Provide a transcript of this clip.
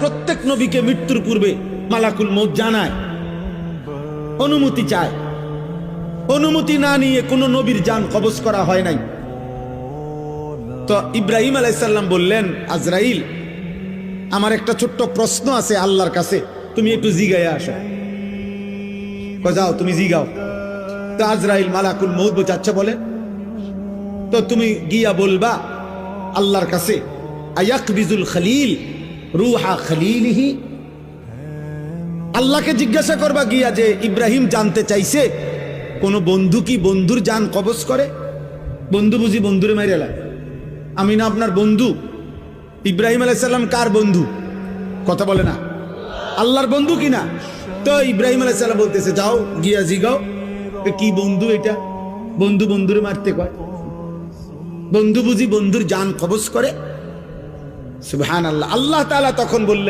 প্রত্যেক নবীকে মৃত্যুর পূর্বে মালাকুল মউত জানায়, অনুমতি চায়। অনুমতি না নিয়ে কোনো নবীর জান কবজ করা হয় নাই। তো ইব্রাহিম আলাইহিস সালাম বললেন, আজরাইল, আমার একটা ছোট্ট প্রশ্ন আছে আল্লাহর কাছে, তুমি একটু জিগাইয়া আসো। যাও তুমি জিগাও। তো আজরাইল মালাকুল মউত বোঝাচ্ছে বলে, তো তুমি গিয়া বলবা আল্লাহর কাছে, আয়াকবিজুল খলিল রুহা খলিলিহি। আল্লাহকে জিজ্ঞাসা করবা গিয়া যে ইব্রাহিম জানতে চাইছে কোন বন্ধু কি বন্ধুর জান কবজ করে? বন্ধু বুঝি বন্ধুরে মাইরে লাগে? আমি না আপনার বন্ধু? ইব্রাহিম আলাইহিস সালাম কার বন্ধু? কথা বলে না, আল্লাহর বন্ধু কিনা? তো ইব্রাহিম আলাইহিস সালাম বলতেছে, যাও গিয়া জিগাও কি বন্ধু এটা? বন্ধু বন্ধুরে মারতে কয়? বন্ধু বুঝি বন্ধুর জান কবজ করে? সুবহানাল্লাহ। আল্লাহ তাআলা তখন বললেন,